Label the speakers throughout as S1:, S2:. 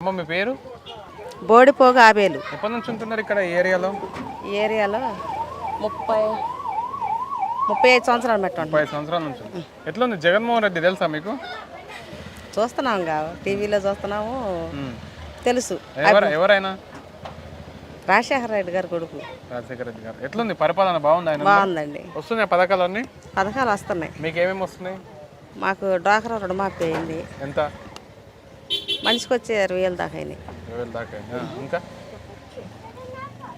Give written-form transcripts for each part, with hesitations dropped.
S1: అమ్మ మీ పేరు?
S2: బోడిపోగా ఆబేలు.
S1: ఎప్పటి నుంచి ఉంటున్నారు ఇక్కడ ఈ ఏరియాలో?
S2: ఈ ఏరియాలో 35 సంవత్సరాలు పెట్టండి.
S1: 35 సంవత్సరాల నుంచి. ఎట్లా ఉంది జగన్మోహన్ రెడ్డి తెలుసా మీకు?
S2: చూస్తున్నాం టీవీలో చూస్తున్నాము, తెలుసు.
S1: ఎవరైనా?
S2: రాజశేఖర రెడ్డి గారు కొడుకు.
S1: రాజశేఖర రెడ్డి గారు. ఎట్లుంది పరిపాలన? బాగుంది ఆయన?
S2: బాగుందండి.
S1: వస్తున్నాయి పథకాలన్నీ?
S2: పథకాలు వస్తున్నాయి.
S1: మీకు ఏమేమి వస్తున్నాయి?
S2: మాకు డ్వాక్రా రుణమాఫీ అయింది.
S1: ఎంత?
S2: మనిషికి వచ్చే 20,000 దాకా అయినాయి.
S1: 20,000 దాకా. ఇంకా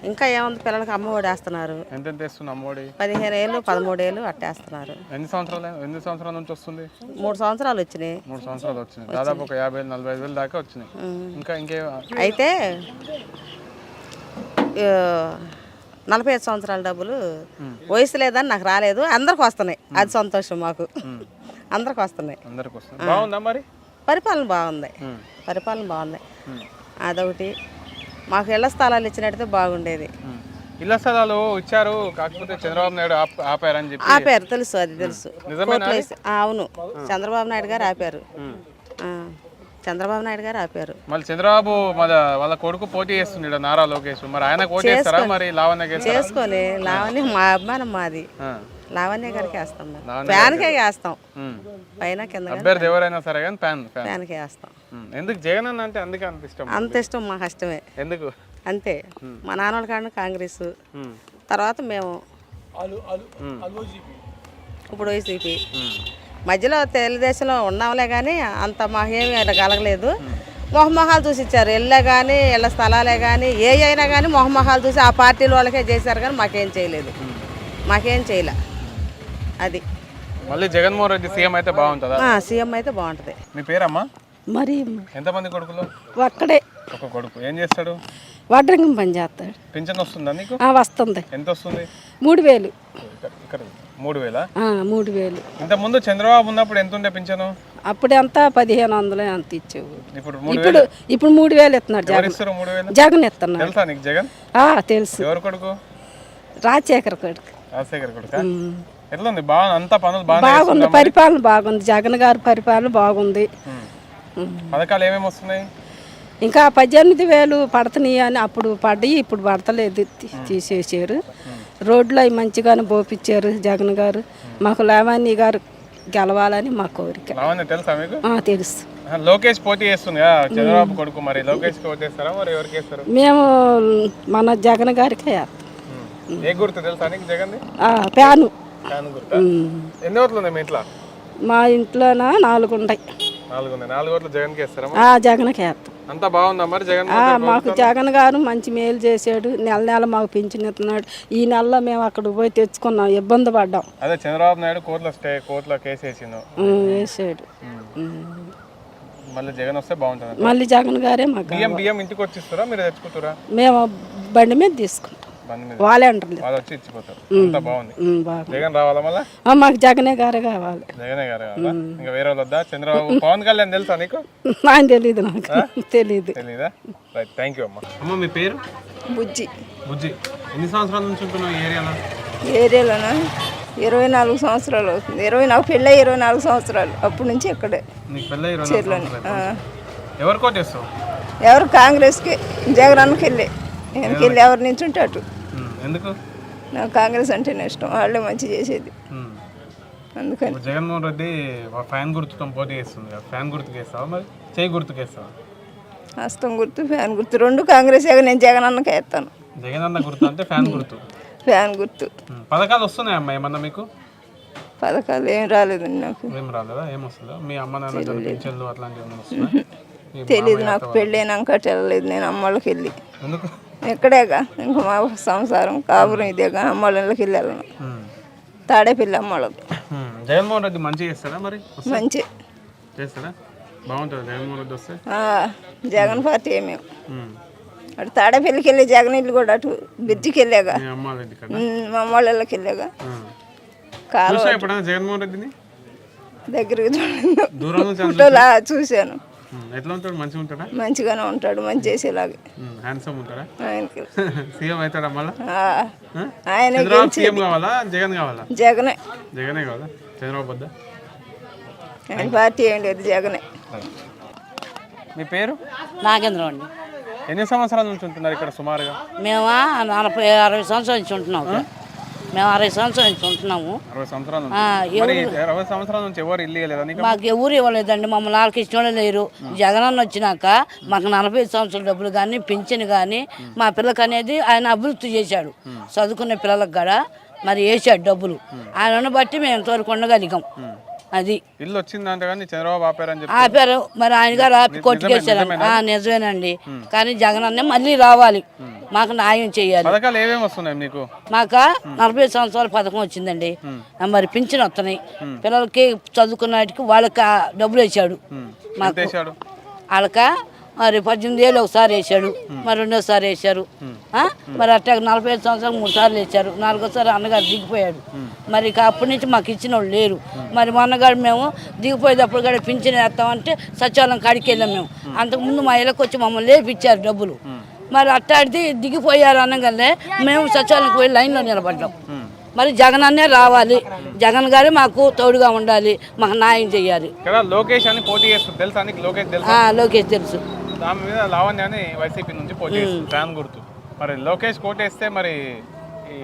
S2: ఇంకా ఏముంది, పిల్లలకి అమ్మఒడి వేస్తున్నారు.
S1: ఎంత వేస్తున్నా అమ్మఒడి?
S2: 15 ఏళ్ళు 13 ఏళ్ళు అట్టేస్తున్నారు.
S1: ఎన్ని సంవత్సరాల నుంచి వస్తుంది?
S2: 3 సంవత్సరాలు వచ్చినాయి.
S1: 3 సంవత్సరాలు వచ్చినాయి. దాదాపు ఒక 50,000-45,000 దాకా వచ్చినాయి. ఇంకే
S2: అయితే 45 సంవత్సరాల డబ్బులు వయసు లేదని నాకు రాలేదు, అందరికి వస్తున్నాయి. అది సంతోషం మాకు. అందరికి వస్తున్నాయి.
S1: బాగుందా మరి?
S2: పరిపాలన బాగుంది. పరిపాలన బాగుంది. అదొకటి. మాకు ఇళ్ల స్థలాలు ఇచ్చినట్టయితే బాగుండేది.
S1: ఇళ్ల స్థలాలు ఇచ్చారు, కాకపోతే చంద్రబాబు నాయుడు ఆపారని చెప్పి.
S2: ఆపారు, తెలుసు, అది తెలుసు. అవును, చంద్రబాబు నాయుడు గారు ఆపారు. చంద్రబాబు నాయుడు గారు ఆపారు.
S1: మళ్ళీ చంద్రబాబు వాళ్ళ కొడుకు పోటీ చేస్తున్నాడు, నారా లోకేష్. మరి ఆయన పోటీ చేస్తారా? మరి లావణ్య
S2: చేసుకొని, లావణ్య మా అభిమానం, మాది లావణ్య గారికి వేస్తాం. ఫ్యాన్కే వేస్తాం, పైన కింద
S1: అభ్యర్థి ఎవరైనా సరే కానీ
S2: ఫ్యాన్కే వేస్తాం.
S1: ఎందుకు జగన్ అన్న అంటే? అందుకే అంత ఇష్టం.
S2: అంత ఇష్టం, మాకు ఇష్టమే.
S1: ఎందుకు?
S2: అంతే. మా నాన్నల కాడ కాంగ్రెస్, తర్వాత మేము ఇప్పుడు వైసీపీ, మధ్యలో తెలుగుదేశంలో ఉన్నాంలే కానీ అంత మాకేమీ కలగలేదు. మొహమొహాలు చూసి ఇచ్చారు. ఇళ్ళే కానీ ఇళ్ళ స్థలాలే కానీ ఏ అయినా కానీ మొహమొహాలు చూసి ఆ పార్టీల వాళ్ళకే చేశారు కానీ మాకేం చేయలేదు. మాకేం చేయలే. అది
S1: మళ్ళీ జగన్మోహన్ రెడ్డి సీఎం అయితే బాగుంటుందా?
S2: సీఎం అయితే బాగుంటుంది.
S1: మీ పేరమ్మా?
S3: మరి
S1: ఎంతమంది కొడుకులు?
S3: ఒక్కడే.
S1: ఒక కొడుకు. ఏం చేస్తాడు?
S3: వడ్రంగం పని చేస్తాడు.
S1: పింఛన్ వస్తుందా నీకు?
S3: వస్తుంది.
S1: ఎంత వస్తుంది?
S3: 3,000.
S1: ఇక్కడ 3,000?
S3: 3,000.
S1: ఇంత ముందు చంద్రబాబు ఉన్నప్పుడు ఎంత ఉండే పింఛను?
S3: అప్పుడు ఎంత 1,500 అంత ఇచ్చేవు.
S1: ఇప్పుడు
S3: 3,000 ఇస్తున్నాడు జగన్.
S1: 3,000
S3: జగన్ ఇస్తున్నాడు.
S1: తెలుసా నీకు జగన్?
S3: తెలుసు.
S1: ఎవరు కొడుకు?
S3: రాజశేఖర కొడుకు.
S1: రాజశేఖర కొడుకు. ఎట్లా ఉంది? బాగా అంతా పనులు
S3: బాగుంది. పరిపాలన బాగుంది. జగన్ గారి పరిపాలన బాగుంది.
S1: పథకాలు ఏమేమి వస్తున్నాయి?
S3: ఇంకా 18,000 పడుతున్నాయి అని అప్పుడు పడ్డాయి, ఇప్పుడు పడతలేదు, తీసేసారు. రోడ్లు అవి మంచిగానే పోపించారు జగన్ గారు. మాకు లావణ్య గారు గెలవాలని మా కోరిక.
S1: తెలుసా మీకు?
S3: తెలుసు.
S1: లోకేష్ పోటీ చేస్తుంది చంద్రబాబు కొడుకు. మరి లోకేష్ ఓటేస్తారా? మరి ఎవరికి వేస్తారు?
S3: మేము మన జగన్ గారికి వేస్తాం.
S1: ఏ గుర్తు తెలుసా నీకు జగన్?
S3: ఫ్యాను.
S1: ఎన్ని ఓట్లు ఉన్నాయి మీ ఇంట్లో?
S3: మా ఇంట్లో 4 ఉంటాయి.
S1: 4 ఉన్నాయి. 4 ఓట్లు జగన్కి వేస్తారా?
S3: జగన్కి వేస్తాం.
S1: అంతా బాగుందా మరి? జగన్
S3: మాకు జగన్ గారు మంచి మేలు చేశాడు. నెల నెల మాకు పింఛన్ ఇస్తున్నాడు. ఈ నెలలో మేము అక్కడికి పోయి తెచ్చుకున్నాం, ఇబ్బంది పడ్డాం.
S1: అదే చంద్రబాబు నాయుడు కోర్టులో కేసు
S3: వేసాడు.
S1: మళ్ళీ జగన్ వస్తే బాగుంటుంది.
S3: మళ్ళీ జగన్ గారే మాకు.
S1: బియ్యం ఇంటికి వచ్చి ఇస్తారా? మీరు తెచ్చుకుంటారా?
S3: మేము బండి మీద తీసుకుంటాం. వాలంటీర్లు
S1: వచ్చి ఇచ్చిపోతారు. అంతా బాగుంది. జగన్ రావాలా మళ్ళీ?
S3: మాకు జగనే గారే కావాలి.
S1: జగనే గారే కావాలా? ఇంకా వేరే వాళ్ళు వద్దా? చంద్రబాబు, పవన్ కళ్యాణ్ తెలుసా నీకు?
S3: ఆయన తెలీదు, నాకు తెలీదు.
S1: తెలీదా? రైట్, థ్యాంక్ యూ అమ్మా. అమ్మ మీ పేరు?
S3: బుజ్జి.
S1: బుజ్జి, ఎన్ని సంవత్సరాల నుంచి ఉంటున్నావు ఈ ఏరియాలో?
S4: ఏరియాలోనా 24 సంవత్సరాలు అవుతుంది. నాకు పెళ్ళి 24 సంవత్సరాలు. అప్పటి నుంచి ఇక్కడే.
S1: నీకు పెళ్ళి 24 సంవత్సరాలు. ఎవరు కోటేస్తావు?
S4: ఎవరు? కాంగ్రెస్కి, జగన్కి వెళ్ళి వెనకెళ్ళి ఎవరి నుంచి ఉంటే అటు.
S1: ఎందుకు?
S4: నాకు కాంగ్రెస్ అంటేనే ఇష్టం, వాళ్ళే మంచి చేసేది. అందుకని
S1: జగన్మోహన్ రెడ్డి ఫ్యాన్ గుర్తుతో పోటీ చేస్తుంది. ఫ్యాన్ గుర్తుకు వేస్తావా? మరి చేయి గుర్తుకు వేస్తావా?
S4: హస్తం గుర్తు, ఫ్యాన్ గుర్తు రెండు కాంగ్రెస్. నేను జగన్ అన్నకే వేస్తాను.
S1: జగన్ అన్న గుర్తు అంటే ఫ్యాన్ గుర్తు.
S4: ఫ్యాన్ గుర్తు.
S1: పథకాలు వస్తున్నాయమ్మా ఏమన్నా మీకు?
S4: పథకాలు ఏం రాలేదండి నాకు.
S1: ఏం రాలేదా? ఏమొస్తుందా? మీ అమ్మ నాన్న పింఛన్లు అట్లాంటివి ఏమైనా వస్తున్నాయి?
S4: తెలీదు నాకు. పెళ్ళైనాక వెళ్ళలేదు నేను అమ్మళ్ళకి వెళ్ళి.
S1: ఎందుకు?
S4: ఎక్కడేగా ఇంకా మా సంసారం కాపురం ఇదేగా. అమ్మళ్ళ ఇళ్ళకి వెళ్ళాను. తాడేపల్లి అమ్మళ్ళకి.
S1: జగన్మోహన్ రెడ్డి మంచి చేస్తాడా? మరి
S4: మంచి
S1: చేస్తాడా? బాగుంటుంది జగన్మోహన్ రెడ్డి వస్తే.
S4: జగన్ పార్టీ మేము అటు తాడేపల్లికి వెళ్ళి జగన్ ఇల్లు కూడా అటు బ్రిడ్జికి వెళ్ళాగా. మా అమ్మ వాళ్ళ ఇళ్ళకి వెళ్ళాగా.
S1: జగన్మోహన్ రెడ్డిని
S4: దగ్గరికి చూశాను.
S1: ఎట్లా ఉంటాడు? మంచిగా ఉంటాడా?
S4: మంచిగానే ఉంటాడు, మంచి చేసేలాగా.
S1: హ్యాండ్సమ్ ఉంటాడా?
S4: ఆయనకి
S1: సీఎం అవుతాడా మళ్ళా?
S4: ఆయన
S1: సీఎం కావాలా జగన్ కావాలా?
S4: జగనే.
S1: జగనే కావాలా? చంద్రబాబు వద్దా?
S4: ఆయన పార్టీ ఏం లేదు, జగనే.
S1: మీ పేరు?
S5: నాగేంద్రం అండి.
S1: ఎన్ని సంవత్సరాల నుంచి ఉంటున్నారు ఇక్కడ సుమారుగా?
S5: మేము 60 సంవత్సరాల నుంచి ఉంటున్నాం ఇక్కడ. మేము 60 సంవత్సరాల నుంచి ఉంటున్నాము.
S1: 60 సంవత్సరాల నుంచి. మరి 60 సంవత్సరాల నుంచి ఎవరు ఇల్లు ఇవ్వలేదా నీకు?
S5: మాకు ఎవరు ఇవ్వలేదండి. మమ్మల్ని వాళ్ళకి ఇష్టం లేరు. జగనన్న వచ్చినాక మాకు 45 సంవత్సరాల డబ్బులు కానీ పింఛన్ కానీ మా పిల్లలకి అనేది ఆయన అభివృద్ధి చేశాడు. చదువుకునే పిల్లలకు కూడా మరి వేసాడు డబ్బులు. ఆయనను బట్టి మేము ఎంతవరకు ఉండగలిగాం. అది
S1: ఇల్లు వచ్చిందంటే కానీ చంద్రబాబు ఆపారని చెప్పి
S5: ఆపారు. మరి ఆయన గారు ఆపి కొట్టుకేశారు. నిజమేనండి. కానీ జగనన్నే మళ్ళీ రావాలి, మాకు న్యాయం చేయాలి.
S1: పథకాలు ఏమేమి వస్తున్నాయి మీకు?
S5: మాకు 45 సంవత్సరాల పథకం వచ్చిందండి. మరి పింఛన్ వస్తున్నాయి. పిల్లలకి చదువుకున్నటికి వాళ్ళకి డబ్బులు వేసాడు. మాకు వాళ్ళక మరి 18 ఏళ్ళు ఒకసారి వేసాడు, మరి రెండోసారి వేసారు. మరి అట్లా 45 సంవత్సరాలు 3 సార్లు వేసారు. 4ఓసారి అన్నగారు దిగిపోయాడు. మరి ఇక అప్పటి నుంచి మాకు ఇచ్చిన వాళ్ళు లేరు. మరి మా అన్నగారు మేము దిగిపోయేటప్పుడు కూడా పింఛన్ వేస్తామంటే సచివాలయం కాడికి వెళ్ళాం మేము. అంతకుముందు మా ఇళ్ళకి వచ్చి మమ్మల్ని లేపిచ్చారు డబ్బులు. మరి అట్టాడిది దిగిపోయారు అనగానే మేము సచివాలయంకి వెళ్ళి లైన్లో నిలబడ్డాం. మరి జగన్ అన్నే రావాలి, జగన్ గారే మాకు తోడుగా ఉండాలి, మాకు న్యాయం చేయాలి.
S1: లోకేష్ అని పోటీ చేస్తుంది తెలుసా నీకు?
S5: లోకేష్ తెలుసు.
S1: దాని మీద లావణ్య అని వైసీపీ నుంచి పోటీ చేస్తుంది, ఫ్యాన్ గుర్తు. మరి లోకేష్ కోటేస్తే మరి ఈ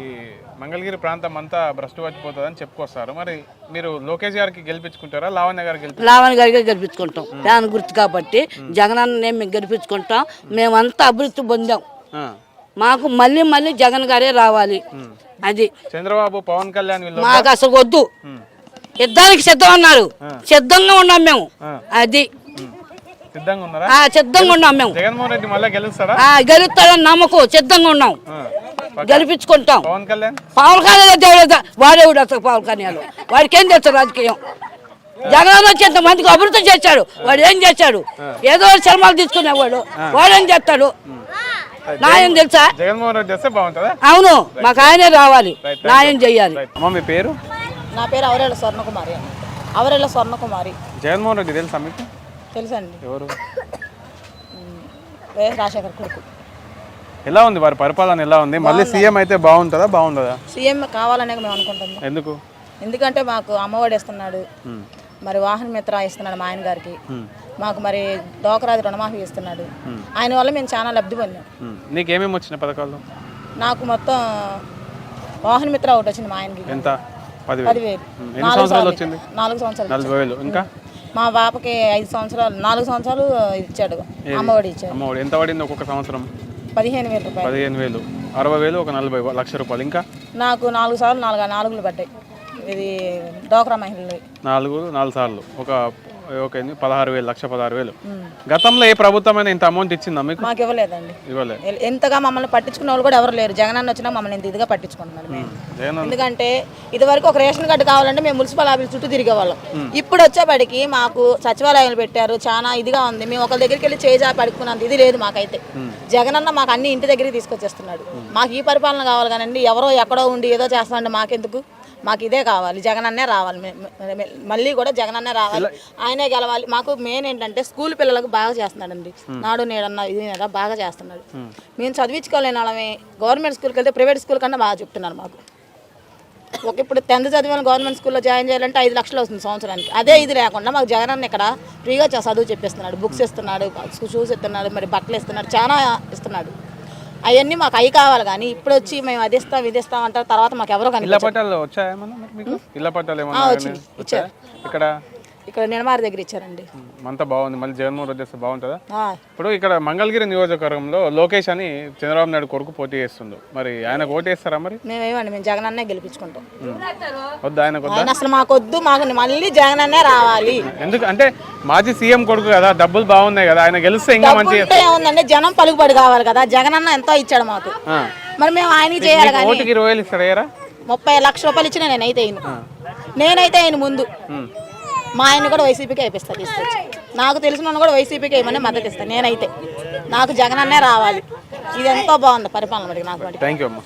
S1: మంగళగిరి ప్రాంతం అంతా భ్రష్టు పట్టిపోతుందని చెప్పుకొస్తారు. మరి మీరు లోకేష్ గారికి గెలిపించుకుంటారా, లావణ్య గారికి? లావణ్య
S5: గారికి గెలిపించుకుంటాం. ఫ్యాన్ గుర్తు కాబట్టి జగన్ అన్నే మేము గెలిపించుకుంటాం. మేమంతా అభివృద్ధి పొందాం. మాకు మళ్ళీ మళ్ళీ జగన్ గారే రావాలి. అది
S1: చంద్రబాబు పవన్ కళ్యాణ్
S5: మాకు అసలు వద్దు. యుద్ధానికి సిద్ధం అన్నారు, సిద్ధంగా ఉన్నాం మేము. అది సిద్ధంగా ఉన్నాం మేము.
S1: జగన్మోహన్ రెడ్డి మళ్ళీ గెలుస్తాడా?
S5: గెలుస్తాడని నమ్మకం, సిద్ధంగా ఉన్నాం, గెలిపించుకుంటాం.
S1: పవన్ కళ్యాణ్
S5: వాడేవుడు అసలు పవన్ కళ్యాణ్ వాడికి ఏం చేస్తాడు రాజకీయం? జగన్ వచ్చి ఎంత మందికి అభివృద్ధి చేశాడు. వాడు ఏం చేశాడు? ఏదో సినిమాలు తీసుకునేవాడు, వాడేం చేస్తాడు? న్యాయం తెలుసా?
S1: జగన్మోహన్ రెడ్డి వస్తే బాగుంటుందా?
S5: అవును, మాకు ఆయనే రావాలి, న్యాయం చెయ్యాలి.
S1: మీ పేరు?
S6: నా పేరు అవరేళ్ళ స్వర్ణకుమారి. అవరేళ్ళ స్వర్ణకుమారి.
S1: జగన్మోహన్ రెడ్డి తెలుసా మీకు?
S6: తెలుసండి.
S1: ఎవరు?
S6: వైఎస్ రాజశేఖర్ కొడుకు.
S1: ఎలా ఉంది వారి పరిపాలన? ఎలా ఉంది? మళ్ళీ సీఎం అయితే బాగుంటుందా? బాగుంటుందా?
S6: సీఎం కావాలనే మేము అనుకుంటున్నాం.
S1: ఎందుకు?
S6: ఎందుకంటే మాకు అమ్మఒడి ఇస్తున్నాడు, మరి వాహన మిత్ర ఇస్తున్నాడు మా ఆయన గారికి, మాకు మరి డోకరాది రుణమాఫీ ఇస్తున్నాడు. ఆయన వల్ల మేము చాలా లబ్ధి పొందాం.
S1: నీకేమేమి వచ్చిన పథకాలు?
S6: నాకు మొత్తం వాహన మిత్ర ఒకటి వచ్చింది మా ఆయనకి.
S1: ఎంత?
S6: 10,000.
S1: 4 సంవత్సరాలు.
S6: 40,000.
S1: ఇంకా
S6: మా పాపకి 5 సంవత్సరాలు 4 సంవత్సరాలు ఇచ్చాడు, అమ్మఒడి ఇచ్చాడు.
S1: అమ్మఒడి ఎంత పడింది ఒక్కొక్క సంవత్సరం?
S6: 15,000 రూపాయలు.
S1: 15,000, 60,000, ఒక 40 లక్ష రూపాయలు. ఇంకా
S6: నాకు 4 సార్లు 4 పడ్డాయి. ఇది డోక్రా మహిళలు
S1: 4 సార్లు ఒక 16,000. గతంలో ఏ ప్రభుత్వమైనా ఇంత అమౌంట్ ఇచ్చిందా మీకు?
S6: మాకు ఇవ్వలేదండి.
S1: ఇవ్వలేదు.
S6: ఎంతగా మమ్మల్ని పట్టించుకున్న వాళ్ళు కూడా ఎవరు లేరు. జగన్ అన్న వచ్చినా మమ్మల్ని ఇంత ఇదిగా పట్టించుకుంటున్నారు మేము. ఎందుకంటే ఇది వరకు ఒక రేషన్ కార్డు కావాలంటే మేము మున్సిపల్ ఆఫీస్ చుట్టూ తిరిగేవాళ్ళం. ఇప్పుడు వచ్చేపడికి మాకు సచివాలయాలు పెట్టారు, చాలా ఇదిగా ఉంది. మేము ఒకరి దగ్గరికి వెళ్ళి చేజాపి అడుక్కున్నంత ఇది లేదు మాకైతే. జగన్ అన్న మాకు అన్ని ఇంటి దగ్గరికి తీసుకొచ్చేస్తున్నాడు. మాకు ఈ పరిపాలన కావాలి కానండి ఎవరో ఎక్కడో ఉండి ఏదో చేస్తామంటే మాకెందుకు? మాకు ఇదే కావాలి, జగన్ అన్నే రావాలి. మళ్ళీ కూడా జగన్ అన్నే రావాలి, ఆయనే గెలవాలి. మాకు మెయిన్ ఏంటంటే స్కూల్ పిల్లలకు బాగా చేస్తున్నాడండి. నాడు నేడన్నా ఇది బాగా చేస్తున్నాడు. మేము చదివించుకోలేని వాళ్ళమే. గవర్నమెంట్ స్కూల్కి వెళ్తే ప్రైవేట్ స్కూల్ కన్నా బాగా చెప్తున్నారు మాకు. ఇప్పుడు 10th చదివిన గవర్నమెంట్ స్కూల్లో జాయిన్ చేయాలంటే 5 లక్షలు వస్తుంది సంవత్సరానికి. అదే ఇది లేకుండా మాకు జగన్ అన్న ఇక్కడ ఫ్రీగా చదువు చెప్పిస్తున్నాడు. బుక్స్ ఇస్తున్నాడు, షూస్ ఇస్తున్నాడు, మరి బట్టలు ఇస్తున్నాడు, చాలా ఇస్తున్నాడు. అవన్నీ మాకు అవి కావాలి. కానీ ఇప్పుడు వచ్చి మేము అది ఇస్తాం ఇది ఇస్తాం అంటారు, తర్వాత మాకు ఎవరో కానీ ఇచ్చారు. ఇక్కడ నిడమారి దగ్గర ఇచ్చారండి.
S1: అంతా బాగుంది. మళ్ళీ జగన్మోహన్ రెడ్డి వస్తే బాగుంటుందా? ఇప్పుడు ఇక్కడ మంగళగిరి నియోజకవర్గంలో లోకేష్ అని చంద్రబాబు నాయుడు కొడుకు పోటీ చేస్తుండు. మరి ఆయన ఓటు వేస్తారా? మరి
S6: మేమేమండి, మేము జగన్ అన్నే గెలిపించుకుంటాం.
S1: వద్దు ఆయన
S6: అసలు మాకు వద్దు, మాకు మళ్ళీ జగన్ అన్నే రావాలి.
S1: ఎందుకు అంటే మాజీ సీఎం కొడుకు కదా, డబ్బులు బాగున్నాయి కదా, ఆయన గెలిస్తే ఇంకా మంచిగా
S6: ఏముందంటే జనం పలుకుబడి కావాలి కదా. జగన్ అన్న ఎంతో ఇచ్చాడు మాకు, మరి మేము ఆయనకి చేయాలి. కానీ
S1: 20,000 ఇస్తారా?
S6: 30 లక్షల రూపాయలు ఇచ్చిన నేనైతే ఆయన ముందు మా ఆయన కూడా వైసీపీకి అయిపిస్తాను తీసుకొచ్చి. నాకు తెలిసిన కూడా వైసీపీకి ఏమన్నా మద్దతు ఇస్తాను నేనైతే. నాకు జగన్ అన్నే రావాలి. ఇది ఎంతో బాగుంది పరిపాలన. నాకు
S1: థ్యాంక్ యూ అమ్మా.